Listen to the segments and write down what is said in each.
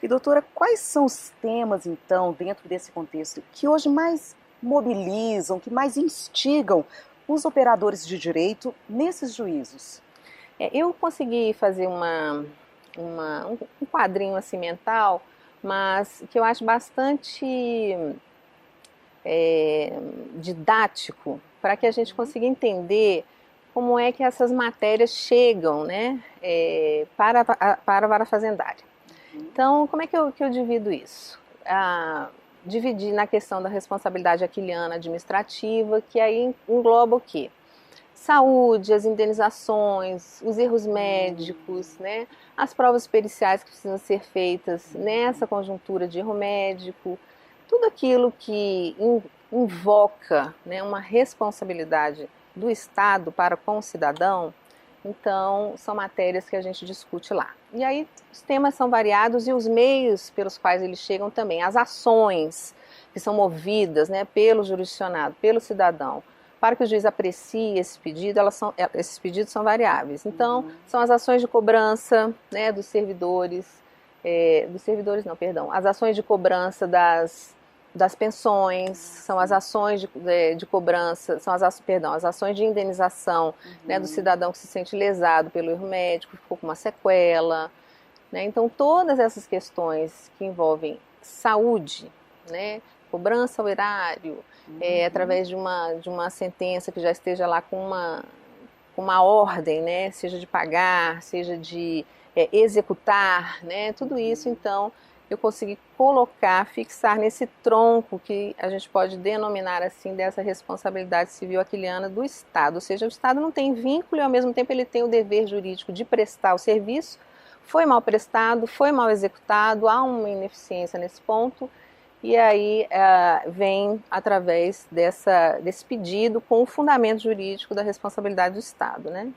E doutora, quais são os temas, então, dentro desse contexto, que hoje mais mobilizam, que mais instigam os operadores de direito nesses juízos? Eu consegui fazer um quadrinho assim mental, mas que eu acho bastante é, didático para que a gente consiga entender como é que essas matérias chegam, né, para a vara fazendária. Então, como é que eu divido isso? Dividir na questão da responsabilidade aquiliana administrativa, que aí engloba o quê? Saúde, as indenizações, os erros médicos, né? As provas periciais que precisam ser feitas nessa conjuntura de erro médico, tudo aquilo que invoca, né, uma responsabilidade do Estado para com o cidadão, então são matérias que a gente discute lá. E aí os temas são variados e os meios pelos quais eles chegam também, as ações que são movidas, né, pelo jurisdicionado, pelo cidadão, para que o juiz aprecie esse pedido, esses pedidos são variáveis. Então, são as ações de cobrança, né, dos servidores não, perdão, as ações de cobrança das pensões, são as ações de cobrança, as ações de indenização, né, do cidadão que se sente lesado pelo erro médico, ficou com uma sequela, né? Então, todas essas questões que envolvem saúde, né, cobrança ao erário, através de uma sentença que já esteja lá com uma ordem, né, seja de pagar, seja de executar, né, tudo isso, então, eu consegui colocar, fixar nesse tronco que a gente pode denominar assim dessa responsabilidade civil aquiliana do Estado, ou seja, o Estado não tem vínculo e ao mesmo tempo ele tem o dever jurídico de prestar o serviço, foi mal prestado, foi mal executado, há uma ineficiência nesse ponto, e aí vem através desse pedido com o fundamento jurídico da responsabilidade do Estado, né?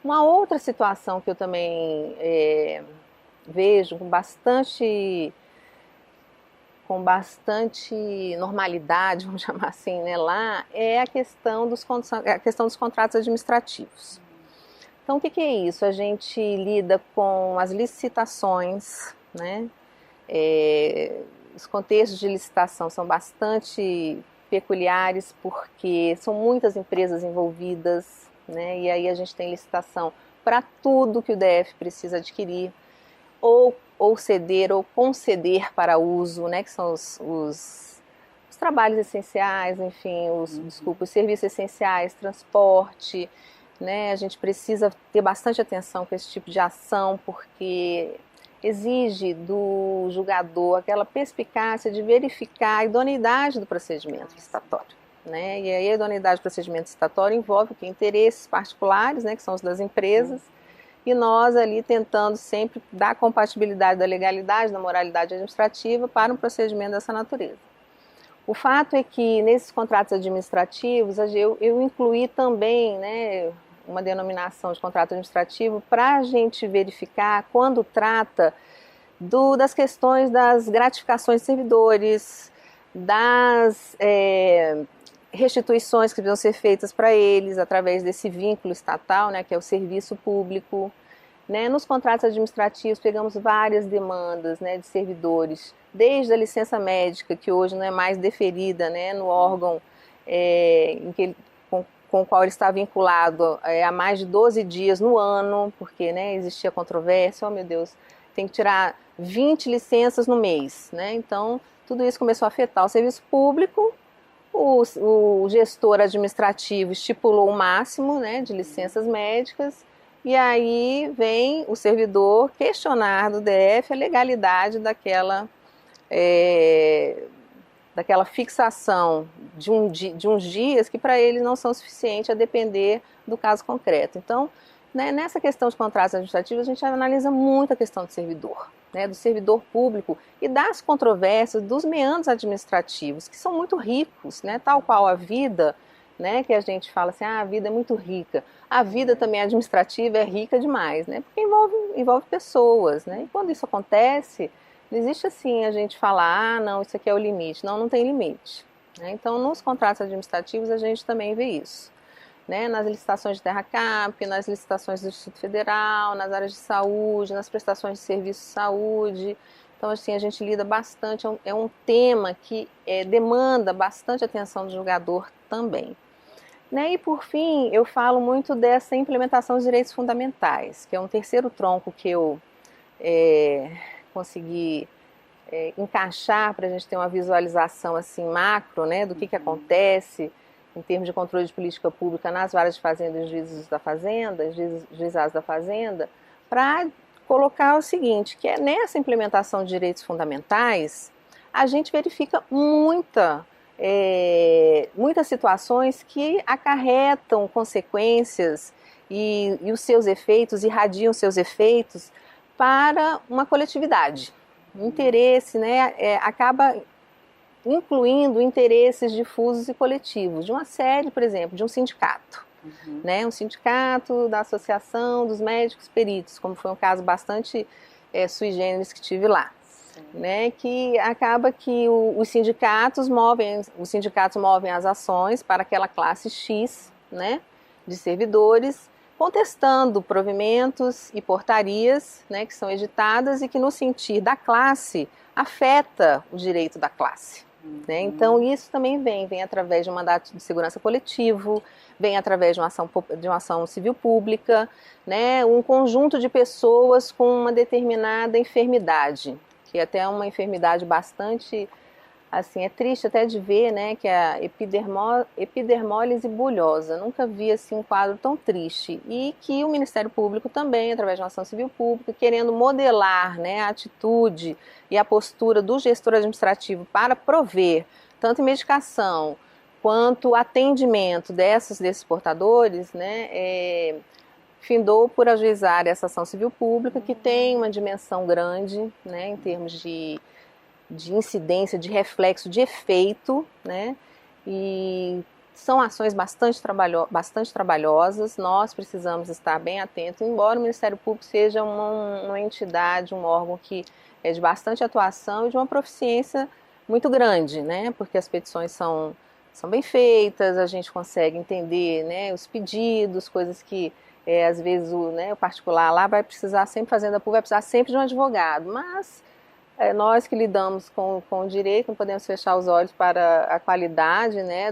Uma outra situação que eu também vejo com bastante normalidade, vamos chamar assim, né, lá, é a questão dos contratos administrativos. Então, o que é isso? A gente lida com as licitações, né? É, os contextos de licitação são bastante peculiares porque são muitas empresas envolvidas, né? E aí a gente tem licitação para tudo que o DF precisa adquirir, ou ceder ou conceder para uso, né? Que são os trabalhos essenciais, enfim, desculpa, os serviços essenciais, transporte, né? A gente precisa ter bastante atenção com esse tipo de ação, porque exige do julgador aquela perspicácia de verificar a idoneidade do procedimento licitatório, né? E aí a idoneidade do procedimento licitatório envolve que interesses particulares, né, que são os das empresas, e nós ali tentando sempre dar a compatibilidade da legalidade, da moralidade administrativa para um procedimento dessa natureza. O fato é que nesses contratos administrativos eu incluí também, né, uma denominação de contrato administrativo para a gente verificar quando trata das questões das gratificações de servidores, das restituições que precisam ser feitas para eles através desse vínculo estatal, né, que é o serviço público. Né? Nos contratos administrativos pegamos várias demandas, né, de servidores, desde a licença médica, que hoje não é mais deferida, né, no órgão com o qual ele está vinculado há mais de 12 dias no ano, porque, né, existia controvérsia, oh meu Deus, tem que tirar 20 licenças no mês. Né? Então, tudo isso começou a afetar o serviço público. O gestor administrativo estipulou o máximo, né, de licenças médicas, e aí vem o servidor questionar do DF a legalidade daquela fixação de uns dias que para ele não são suficientes a depender do caso concreto. Então, né, nessa questão de contratos administrativos, a gente analisa muito a questão do servidor, né, do servidor público e das controvérsias, dos meandros administrativos, que são muito ricos, né, tal qual a vida, né, que a gente fala assim, a vida é muito rica. A vida também administrativa é rica demais, né, porque envolve pessoas. Né, e quando isso acontece, não existe assim a gente falar, não, isso aqui é o limite. Não, não tem limite. Né? Então, nos contratos administrativos, a gente também vê isso. Né? Nas licitações de terra cap, nas licitações do Distrito Federal, nas áreas de saúde, nas prestações de serviço de saúde. Então, assim, a gente lida bastante, é um tema que demanda bastante atenção do julgador também. Né? E, por fim, eu falo muito dessa implementação dos direitos fundamentais, que é um terceiro tronco que eu consegui encaixar para a gente ter uma visualização assim macro, né, do que acontece em termos de controle de política pública nas varas de fazenda e juízes da fazenda, juizados da fazenda, para colocar o seguinte, que é nessa implementação de direitos fundamentais, a gente verifica muitas situações que acarretam consequências e os seus efeitos, irradiam seus efeitos para uma coletividade. O interesse, né, acaba incluindo interesses difusos e coletivos, de uma série, por exemplo, de um sindicato. Né, um sindicato da Associação dos Médicos Peritos, como foi um caso bastante sui generis que tive lá. Né, que acaba que os sindicatos movem as ações para aquela classe X, né, de servidores, contestando provimentos e portarias, né, que são editadas e que, no sentir da classe, afeta o direito da classe. Né? Então, isso também vem através de um mandato de segurança coletivo, vem através de uma ação civil pública, né? Um conjunto de pessoas com uma determinada enfermidade, que é até uma enfermidade bastante, assim, é triste até de ver, né, que é a epidermólise bulhosa. Nunca vi assim um quadro tão triste. E que o Ministério Público também, através de uma ação civil pública, querendo modelar, né, a atitude e a postura do gestor administrativo para prover tanto medicação quanto atendimento desses portadores, né, findou por ajuizar essa ação civil pública, que tem uma dimensão grande, né, em termos de incidência, de reflexo, de efeito, né? E são ações bastante trabalhosas, nós precisamos estar bem atentos, embora o Ministério Público seja uma entidade, um órgão que é de bastante atuação e de uma proficiência muito grande, né? Porque as petições são bem feitas, a gente consegue entender, né, os pedidos, coisas que às vezes o particular lá vai precisar sempre, Fazenda Pública vai precisar sempre de um advogado, mas nós que lidamos com o direito não podemos fechar os olhos para a qualidade, né,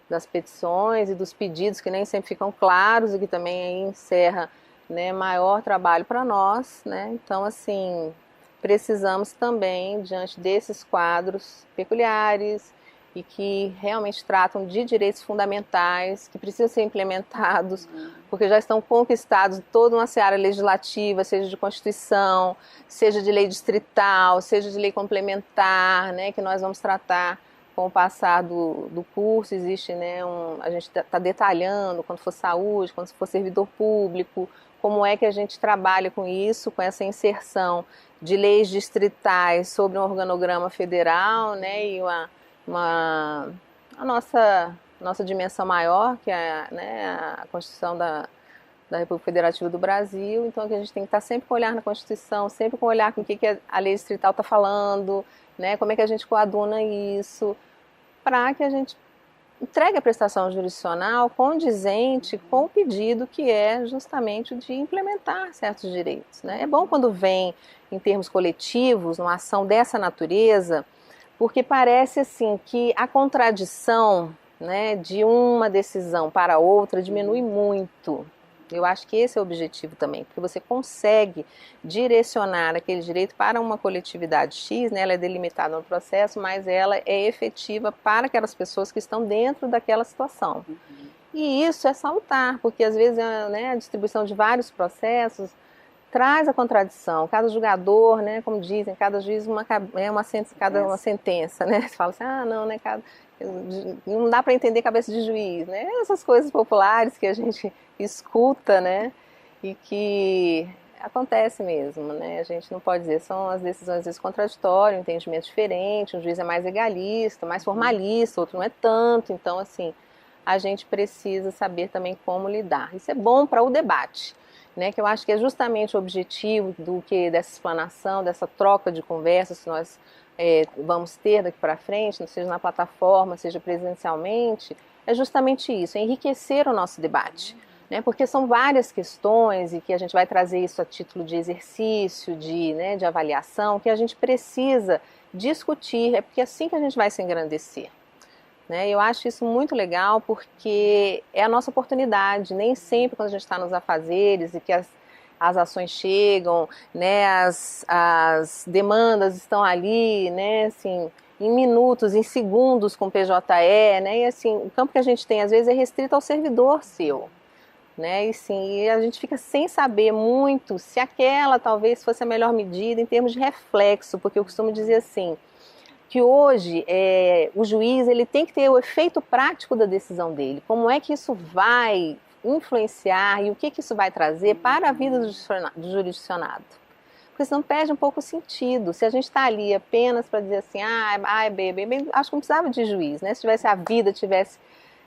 das petições e dos pedidos que nem sempre ficam claros e que também aí encerra, né, maior trabalho para nós, né? Então, assim, precisamos também, diante desses quadros peculiares e que realmente tratam de direitos fundamentais, que precisam ser implementados, porque já estão conquistados toda uma seara legislativa, seja de Constituição, seja de lei distrital, seja de lei complementar, né, que nós vamos tratar com o passar do curso. Existe, né, a gente está detalhando quando for saúde, quando for servidor público, como é que a gente trabalha com isso, com essa inserção de leis distritais sobre um organograma federal, né, e a nossa dimensão maior, que é, né, a Constituição da República Federativa do Brasil. Então, que a gente tem que estar sempre com o olhar na Constituição, sempre com o olhar com o que a lei distrital está falando, né, como é que a gente coaduna isso, para que a gente entregue a prestação jurisdicional condizente com o pedido que é justamente o de implementar certos direitos. Né? É bom quando vem em termos coletivos, uma ação dessa natureza, porque parece assim que a contradição, né, de uma decisão para outra diminui muito. Eu acho que esse é o objetivo também, porque você consegue direcionar aquele direito para uma coletividade X, né, ela é delimitada no processo, mas ela é efetiva para aquelas pessoas que estão dentro daquela situação. E isso é salutar, porque às vezes, né, a distribuição de vários processos traz a contradição. Cada julgador, né, como dizem, cada juiz uma sentença, né? Você fala assim, não, né, não dá para entender cabeça de juiz, né? Essas coisas populares que a gente escuta, né? E que acontece mesmo, né? A gente não pode dizer, são as decisões às vezes contraditórias, um entendimento diferente, um juiz é mais legalista, mais formalista, outro não é tanto. Então, assim, a gente precisa saber também como lidar. Isso é bom para o debate. Né, que eu acho que é justamente o objetivo dessa explanação, dessa troca de conversas que nós vamos ter daqui para frente, seja na plataforma, seja presencialmente, é justamente isso, é enriquecer o nosso debate. né? Porque são várias questões e que a gente vai trazer isso a título de exercício, de avaliação, que a gente precisa discutir, é porque é assim que a gente vai se engrandecer. Né? Eu acho isso muito legal porque é a nossa oportunidade, nem sempre quando a gente está nos afazeres e que as ações chegam, né, as demandas estão ali, né, assim, em minutos, em segundos com PJE, né, e assim, o campo que a gente tem às vezes é restrito ao servidor seu, né, e sim, a gente fica sem saber muito se aquela talvez fosse a melhor medida em termos de reflexo, porque eu costumo dizer assim, que hoje o juiz ele tem que ter o efeito prático da decisão dele. Como é que isso vai influenciar e o que isso vai trazer para a vida do jurisdicionado? Porque senão perde um pouco o sentido. Se a gente está ali apenas para dizer assim, acho que não precisava de juiz, né? Se tivesse a vida, tivesse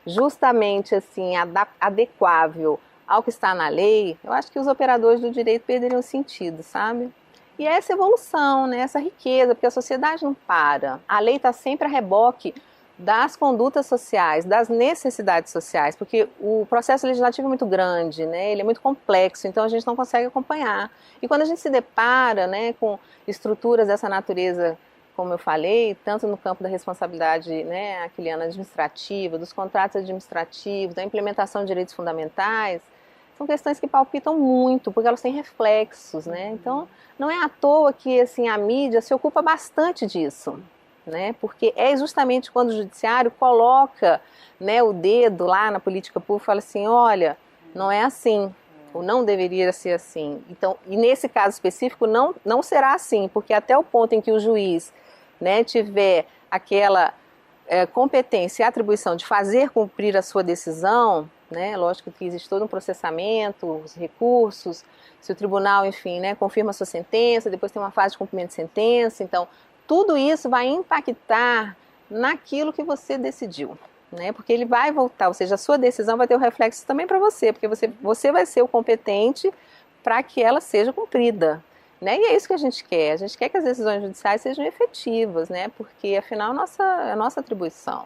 justamente assim adequável ao que está na lei, eu acho que os operadores do direito perderiam o sentido, sabe? E essa evolução, né, essa riqueza, porque a sociedade não para. A lei está sempre a reboque das condutas sociais, das necessidades sociais, porque o processo legislativo é muito grande, né, ele é muito complexo, então a gente não consegue acompanhar. E quando a gente se depara, né, com estruturas dessa natureza, como eu falei, tanto no campo da responsabilidade, né, aquiliana administrativa, dos contratos administrativos, da implementação de direitos fundamentais, são questões que palpitam muito, porque elas têm reflexos, né? Então, não é à toa que assim, a mídia se ocupa bastante disso, né? Porque é justamente quando o judiciário coloca, né, o dedo lá na política pública e fala assim, olha, não é assim, ou não deveria ser assim. Então, e nesse caso específico não será assim, porque até o ponto em que o juiz, né, tiver aquela competência e atribuição de fazer cumprir a sua decisão, né, lógico que existe todo um processamento, os recursos, se o tribunal, enfim, né, confirma a sua sentença, depois tem uma fase de cumprimento de sentença, então tudo isso vai impactar naquilo que você decidiu, né, porque ele vai voltar, ou seja, a sua decisão vai ter um reflexo também para você, porque você vai ser o competente para que ela seja cumprida. Né? E é isso que a gente quer que as decisões judiciais sejam efetivas, né? Porque afinal é a nossa atribuição.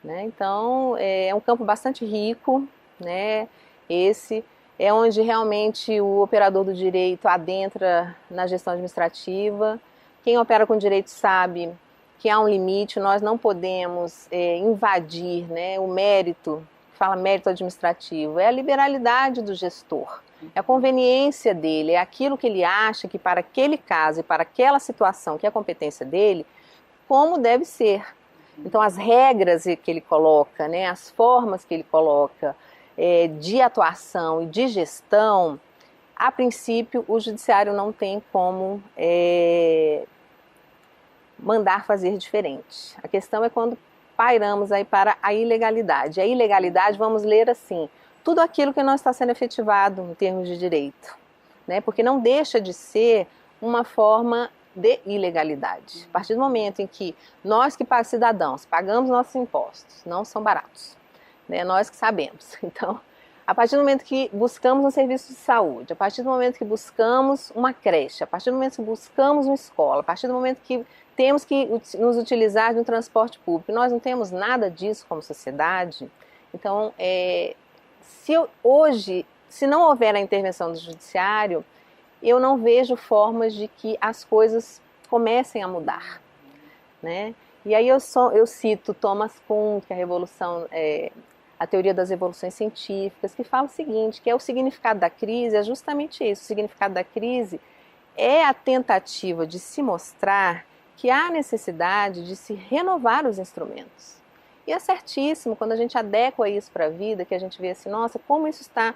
Né? Então é um campo bastante rico, né? Esse é onde realmente o operador do direito adentra na gestão administrativa. Quem opera com direito sabe que há um limite, nós não podemos invadir, né, o mérito, fala mérito administrativo, é a liberalidade do gestor. É a conveniência dele, é aquilo que ele acha que para aquele caso e para aquela situação que é a competência dele, como deve ser. Então as regras que ele coloca, né, as formas que ele coloca de atuação e de gestão, a princípio o judiciário não tem como mandar fazer diferente. A questão é quando pairamos aí para a ilegalidade. A ilegalidade, vamos ler assim, tudo aquilo que não está sendo efetivado em termos de direito, né? Porque não deixa de ser uma forma de ilegalidade. A partir do momento em que nós que cidadãos pagamos nossos impostos, não são baratos, né? Nós que sabemos. Então, a partir do momento que buscamos um serviço de saúde, a partir do momento que buscamos uma creche, a partir do momento que buscamos uma escola, a partir do momento que temos que nos utilizar de um transporte público, nós não temos nada disso como sociedade, então, se não houver a intervenção do judiciário, eu não vejo formas de que as coisas comecem a mudar, né? E aí eu cito Thomas Kuhn, que é a teoria das evoluções científicas, que fala o seguinte, que o significado da crise é justamente isso. O significado da crise é a tentativa de se mostrar que há necessidade de se renovar os instrumentos. E é certíssimo, quando a gente adequa isso para a vida, que a gente vê assim, nossa, como isso está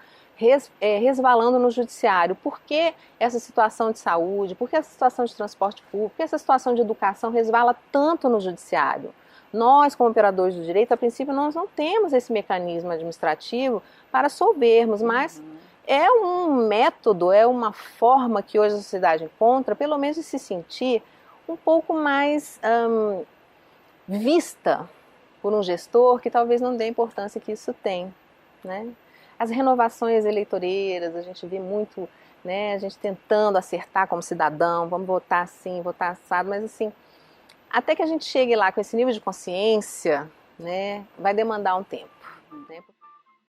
resvalando no judiciário, por que essa situação de saúde, por que essa situação de transporte público, por que essa situação de educação resvala tanto no judiciário? Nós, como operadores do direito, a princípio nós não temos esse mecanismo administrativo para solvermos, mas é um método, é uma forma que hoje a sociedade encontra, pelo menos de se sentir um pouco mais vista por um gestor que talvez não dê a importância que isso tem, né? As renovações eleitoreiras, a gente vê muito, né, a gente tentando acertar como cidadão, vamos votar assim, votar assado, mas assim, até que a gente chegue lá com esse nível de consciência, né, vai demandar um tempo, né?